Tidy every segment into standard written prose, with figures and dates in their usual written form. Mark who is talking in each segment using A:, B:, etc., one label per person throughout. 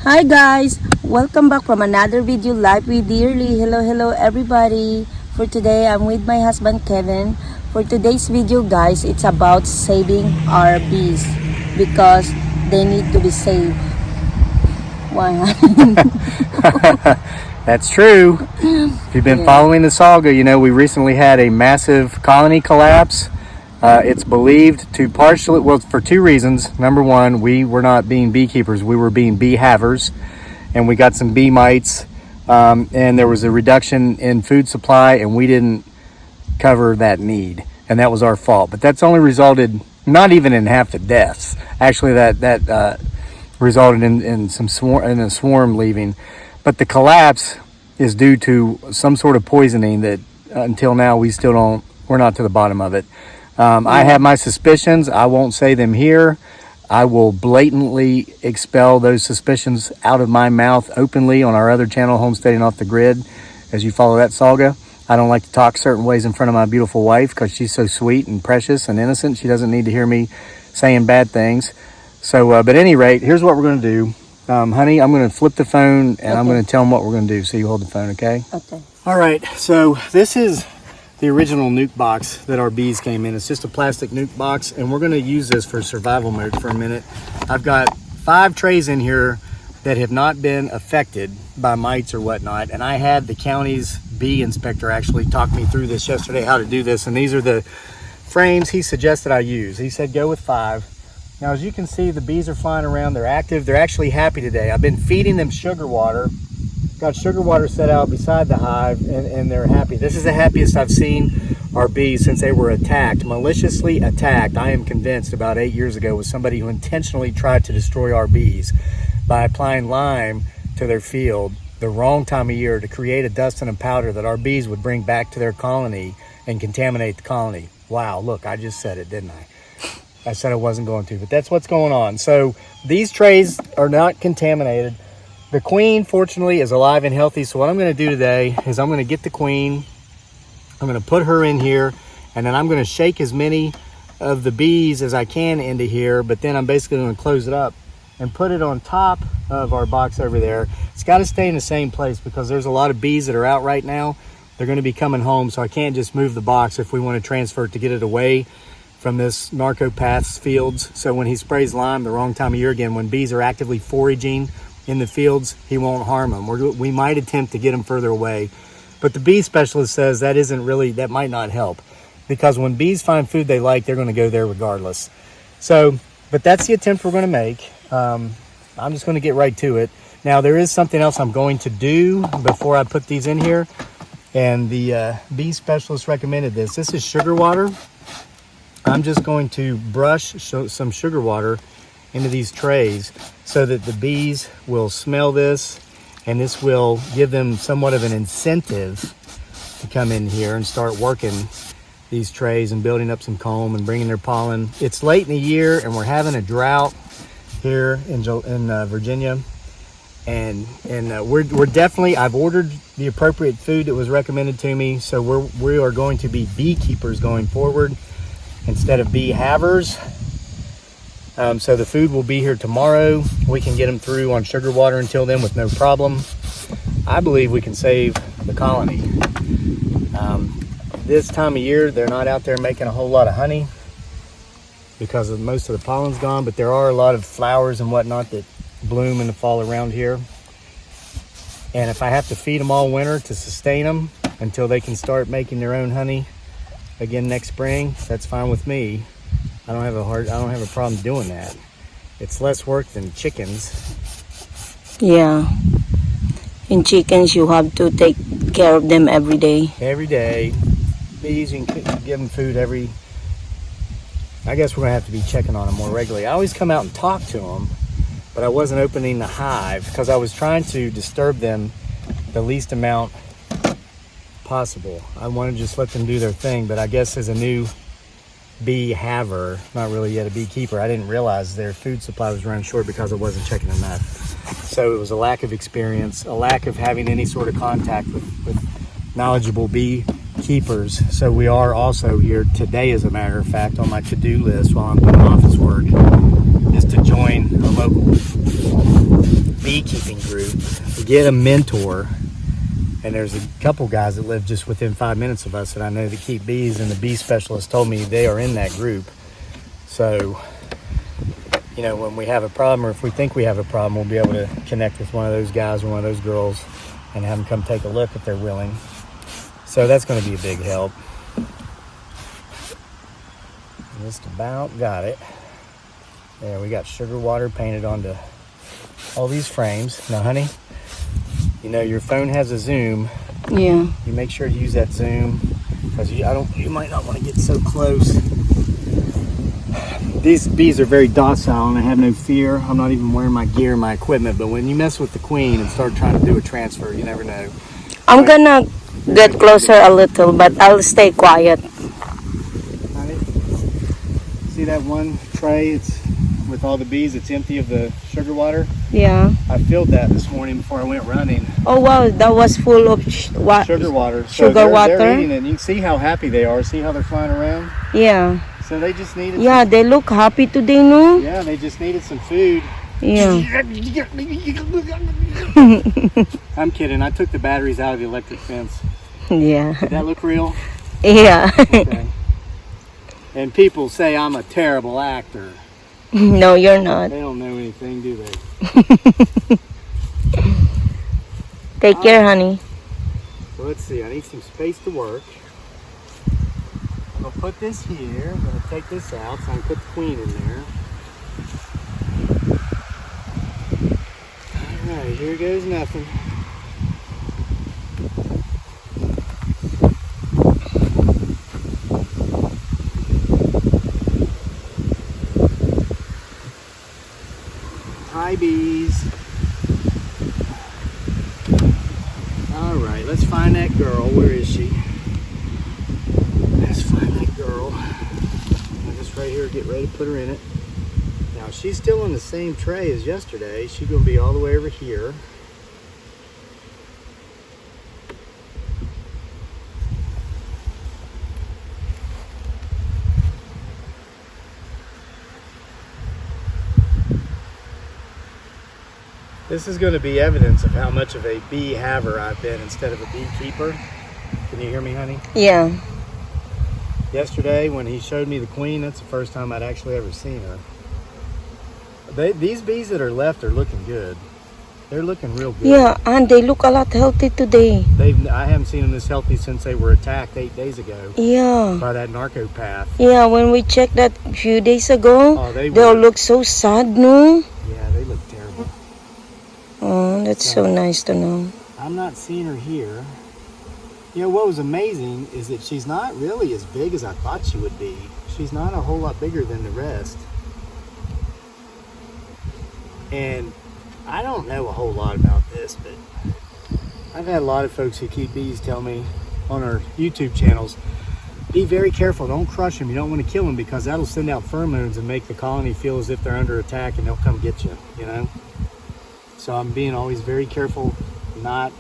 A: Hi guys! Welcome back from another video live with Dearly. Hello everybody! For today, I'm with my husband Kevin. For today's video guys, it's about saving our bees because they need to be saved. Why?
B: That's true. If you've been following the saga, you know we recently had a massive colony collapse. It's believed to partially, well, for two reasons. Number one, we were not being beekeepers, we were being bee havers, and we got some bee mites, and there was a reduction in food supply, and we didn't cover that need, and that was our fault. But that's only resulted not even in half the deaths. Actually, that resulted in a swarm leaving. But the collapse is due to some sort of poisoning that until now we're not to the bottom of it. I have my suspicions. I won't say them here. I will blatantly expel those suspicions out of my mouth openly on our other channel, Homesteading Off the Grid, as you follow that saga. I don't like to talk certain ways in front of my beautiful wife because she's so sweet and precious and innocent. She doesn't need to hear me saying bad things. So, but at any rate, here's what we're going to do. Honey, I'm going to flip the phone and I'm going to tell them what we're going to do. So you hold the phone, okay?
A: Okay.
B: All right. So this is the original nuke box that our bees came in. It's just a plastic nuke box, and we're going to use this for survival mode for a minute. I've got 5 trays in here that have not been affected by mites or whatnot, and I had the county's bee inspector actually talk me through this yesterday, how to do this, and these are the frames he suggested I use. He said go with 5. Now, as you can see, the bees are flying around. They're active. They're actually happy today. I've been feeding them sugar water. Got sugar water set out beside the hive, and they're happy. This is the happiest I've seen our bees since they were attacked, maliciously attacked. I am convinced about 8 years ago with somebody who intentionally tried to destroy our bees by applying lime to their field the wrong time of year to create a dust and a powder that our bees would bring back to their colony and contaminate the colony. Wow, look, I just said it, didn't I? I said I wasn't going to, but that's what's going on. So these trays are not contaminated. The queen, fortunately, is alive and healthy. So what I'm going to do today is I'm going to get the queen. I'm going to put her in here, and then I'm going to shake as many of the bees as I can into here. But then I'm basically going to close it up and put it on top of our box over there. It's got to stay in the same place because there's a lot of bees that are out right now. They're going to be coming home, so I can't just move the box if we want to transfer it to get it away from this narcopath's fields. So when he sprays lime the wrong time of year, again, when bees are actively foraging in the fields, he won't harm them. We might attempt to get them further away, but the bee specialist says that might not help, because when bees find food they like, they're going to go there regardless. So, but that's the attempt we're going to make. I'm just going to get right to it. Now, there is something else I'm going to do before I put these in here, and the bee specialist recommended this. This is sugar water. I'm just going to brush some sugar water into these trays so that the bees will smell this, and this will give them somewhat of an incentive to come in here and start working these trays and building up some comb and bringing their pollen. It's late in the year and we're having a drought here in Virginia, and we're definitely, I've ordered the appropriate food that was recommended to me, so we are going to be beekeepers going forward instead of bee havers. So the food will be here tomorrow. We can get them through on sugar water until then with no problem. I believe we can save the colony. This time of year, they're not out there making a whole lot of honey because most of the pollen's gone, but there are a lot of flowers and whatnot that bloom in the fall around here. And if I have to feed them all winter to sustain them until they can start making their own honey again next spring, that's fine with me. I don't have a problem doing that. It's less work than chickens.
A: Yeah. In chickens, you have to take care of them every day.
B: Every day. Bees, you can give them food I guess we're going to have to be checking on them more regularly. I always come out and talk to them, but I wasn't opening the hive because I was trying to disturb them the least amount possible. I want to just let them do their thing, but I guess as a new bee haver, not really yet a beekeeper, I didn't realize their food supply was running short because I wasn't checking enough. So it was a lack of experience, a lack of having any sort of contact with knowledgeable beekeepers. So we are also here today, as a matter of fact, on my to-do list while I'm doing office work, is to join a local beekeeping group, get a mentor. And there's a couple guys that live just within 5 minutes of us that I know that keep bees, and the bee specialist told me they are in that group. So, you know, when we have a problem, or if we think we have a problem, we'll be able to connect with one of those guys or one of those girls and have them come take a look if they're willing. So that's going to be a big help. Just about got it. There, we got sugar water painted onto all these frames. Now, honey, you know your phone has a zoom.
A: Yeah.
B: You make sure to use that zoom, because you might not want to get so close. These bees are very docile and I have no fear. I'm not even wearing my gear, my equipment, but when you mess with the queen and start trying to do a transfer, you never know.
A: I'm gonna get closer a little, but I'll stay quiet.
B: See that one tray? It's with all the bees. It's empty of the sugar water.
A: Yeah.
B: I filled that this morning before I went running.
A: Oh wow, that was full of
B: Sugar water.
A: Sugar water.
B: They're eating it. You can see how happy they are. See how they're flying around?
A: Yeah.
B: So they just needed.
A: Yeah, they look happy today, no?
B: Yeah, they just needed some food.
A: Yeah.
B: I'm kidding. I took the batteries out of the electric fence.
A: Yeah.
B: Did that look real?
A: Yeah.
B: Okay. And people say I'm a terrible actor.
A: No, you're not.
B: They don't know anything, do they?
A: Take care, honey.
B: So let's see. I need some space to work. I'm going to put this here. I'm going to take this out so I can put the queen in there. Alright, here goes nothing. Hi, bees. Alright, let's find that girl. Where is she? Let's find that girl. I'll just right here get ready to put her in it. Now, she's still on the same tray as yesterday. She's going to be all the way over here. This is going to be evidence of how much of a bee haver I've been instead of a beekeeper. Can you hear me, honey?
A: Yeah.
B: Yesterday, when he showed me the queen, that's the first time I'd actually ever seen her. These bees that are left are looking good. They're looking real good.
A: Yeah, and they look a lot healthy today.
B: I haven't seen them this healthy since they were attacked 8 days ago.
A: Yeah.
B: By that narcopath.
A: Yeah, when we checked that a few days ago, they all look so sad, no?
B: Yeah, they look terrible.
A: Oh, that's so nice to know.
B: I'm not seeing her here. You know, what was amazing is that she's not really as big as I thought she would be. She's not a whole lot bigger than the rest. And I don't know a whole lot about this, but I've had a lot of folks who keep bees tell me on our YouTube channels, be very careful, don't crush them, you don't want to kill them, because that'll send out pheromones and make the colony feel as if they're under attack and they'll come get you, you know? So I'm being always very careful not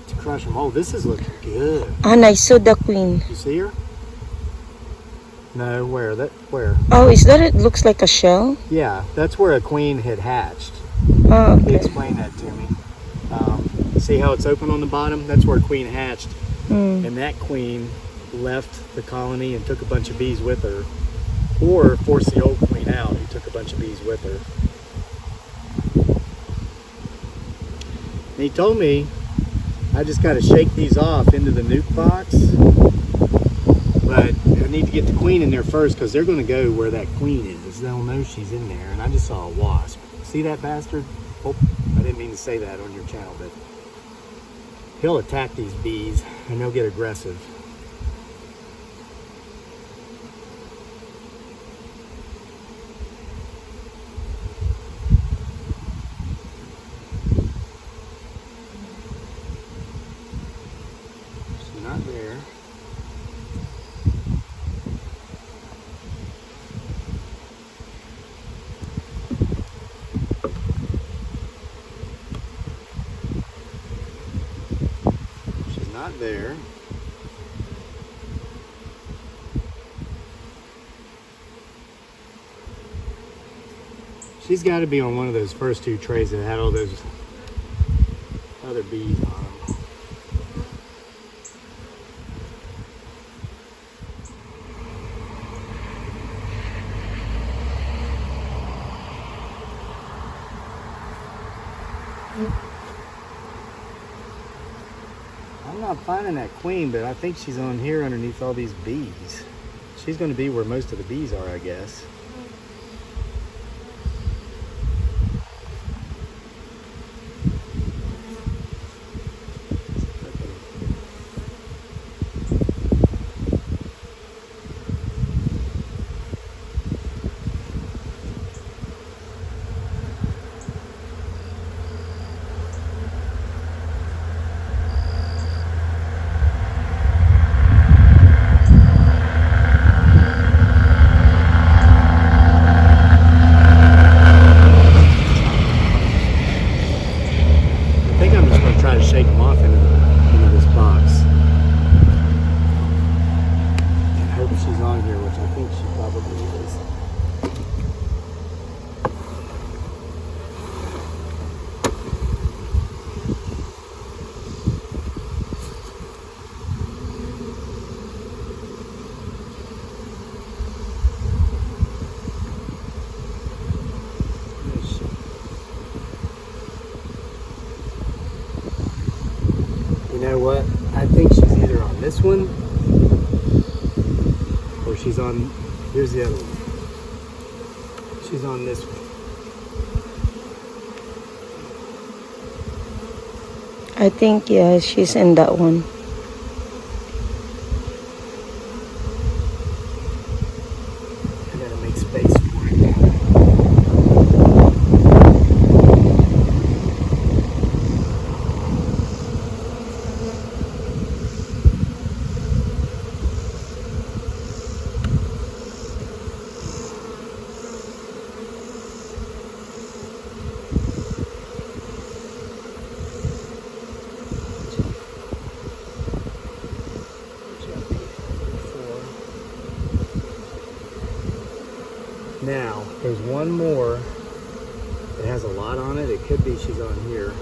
B: to crush them. Oh, this is looking good.
A: And I saw the queen.
B: You see her? No, where? Where?
A: Oh, is that it? Looks like a shell?
B: Yeah, that's where a queen had hatched.
A: Oh,
B: He
A: okay.
B: explained that to me. See how it's open on the bottom? That's where a queen hatched. And that queen left the colony and took a bunch of bees with her. Or forced the old queen out and took a bunch of bees with her. And he told me I just got to shake these off into the nuke box. But I need to get the queen in there first, because they're going to go where that queen is. They'll know she's in there. And I just saw a wasp. See that bastard? Oh, I didn't mean to say that on your channel, but he'll attack these bees and they'll get aggressive. She's not there. Not there. She's got to be on one of those first two trays that had all those other bees on them. I'm not finding that queen, but I think she's on here underneath all these bees. She's going to be where most of the bees are, I guess. Try to shake them off into this box. And hope she's on here, which I think she probably is. You know what? I think she's either on this one or she's on, here's the other one. She's on this one.
A: I think, yeah, she's in that one.
B: I gotta make space for it. Now, there's one more that has a lot on it. It could be she's on here.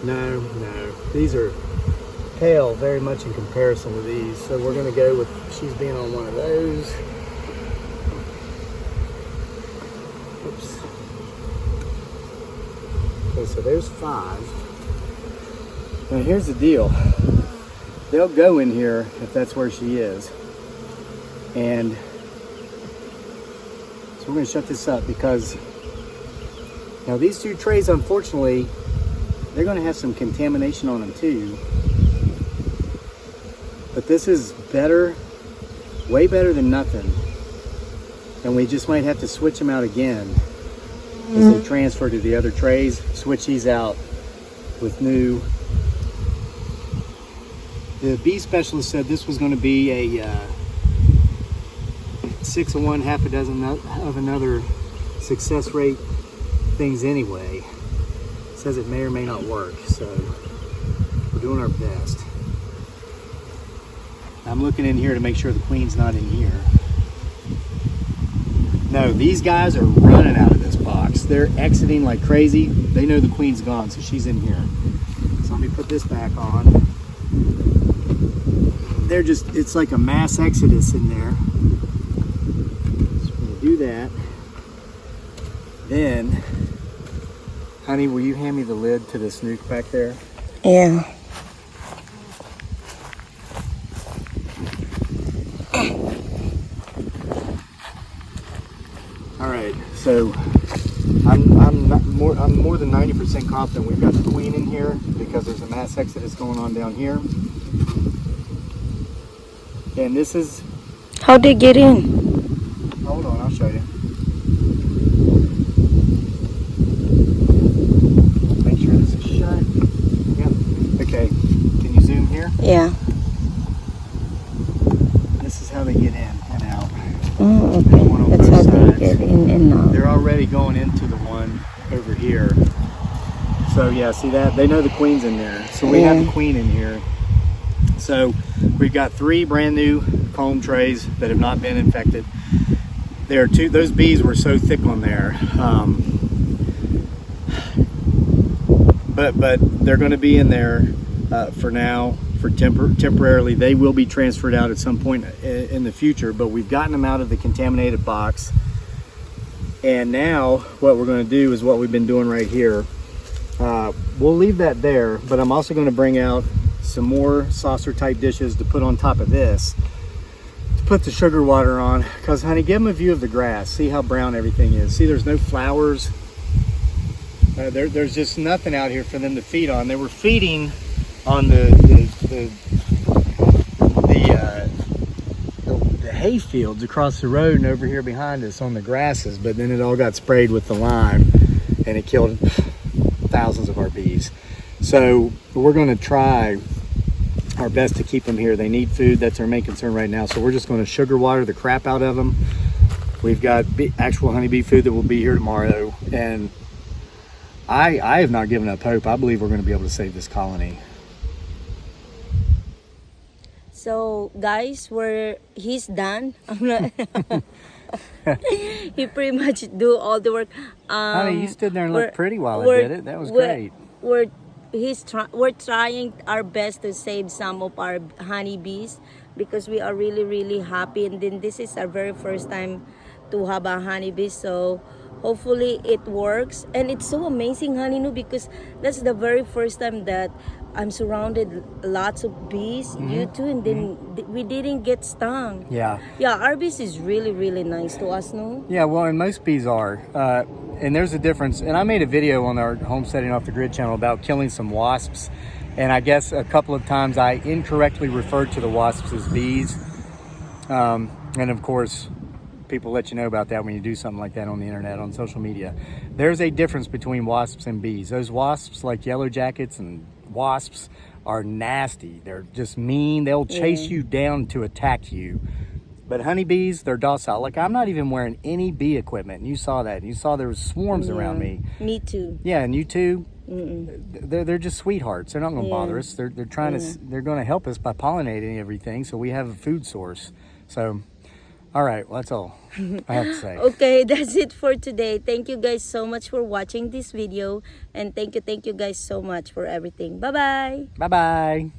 B: No. These are pale very much in comparison to these. So we're going to go with she's being on one of those. Oops. Okay, so there's 5. Now here's the deal. They'll go in here if that's where she is. And so we're going to shut this up because now these 2 trays, unfortunately, they're going to have some contamination on them too. But this is better, way better than nothing. And we just might have to switch them out again as they transfer to the other trays. Switch these out with new. The bee specialist said this was going to be a 6 of one, half a dozen of another success rate things anyway. Says it may or may not work, so we're doing our best. I'm looking in here to make sure the queen's not in here. No, these guys are running out of this box. They're exiting like crazy. They know the queen's gone, so she's in here. So let me put this back on. They're just, it's like a mass exodus in there. So we're gonna do that. Then, honey, will you hand me the lid to this nuke back there?
A: Yeah.
B: All right, so I'm more than 90% confident we've got the queen in here because there's a mass exodus going on down here. And this is...
A: How'd they get in?
B: Hold on, I'll show you. Make sure this is shut. Yep. Okay, can you zoom here?
A: Yeah.
B: This is how they get in and out.
A: Oh,
B: There's one on
A: okay. That's
B: both
A: how
B: sides.
A: they get in and out.
B: They're already going into the one over here. So yeah, see that? They know the queen's in there. So we have the queen in here. So we've got 3 brand new comb trays that have not been infected. those bees were so thick on there. But they're going to be in there for now, for temporarily. They will be transferred out at some point in the future, but we've gotten them out of the contaminated box. And now what we're going to do is what we've been doing right here. We'll leave that there, but I'm also going to bring out some more saucer type dishes to put on top of this, to put the sugar water on. Because honey, give them a view of the grass. See how brown everything is. See, there's no flowers. There's just nothing out here for them to feed on. They were feeding on the hay fields across the road and over here behind us on the grasses, but then it all got sprayed with the lime and it killed thousands of our bees. So we're going to try our best to keep them here. They need food. That's our main concern right now. So we're just going to sugar water the crap out of them. We've got actual honeybee food that will be here tomorrow, and I have not given up hope. I believe we're going to be able to save this colony.
A: So guys, he's done. He pretty much do all the work.
B: Honey, you stood there and looked pretty while I did it. That was great.
A: We're trying our best to save some of our honeybees because we are really happy, and then this is our very first time to have a honeybee. So hopefully it works, and it's so amazing, honey, no, because that's the very first time that I'm surrounded lots of bees, you too, and then we didn't get stung.
B: Yeah,
A: our bees is really nice to us, no?
B: Yeah, well, and most bees are, and there's a difference. And I made a video on our Homesteading Off the Grid channel about killing some wasps, and I guess a couple of times I incorrectly referred to the wasps as bees, and of course people let you know about that when you do something like that on the internet, on social media. There's a difference between wasps and bees. Those wasps, like yellow jackets and wasps, are nasty. They're just mean. They'll chase you down to attack you. But honeybees, they're docile. Like, I'm not even wearing any bee equipment, and you saw that. You saw there was swarms around me.
A: Me too.
B: Yeah, and you too. They're just sweethearts. They're not going to bother us. They're trying to. They're going to help us by pollinating everything, so we have a food source. So, all right, well, that's all I have to say.
A: Okay, that's it for today. Thank you guys so much for watching this video, and thank you guys so much for everything. Bye bye.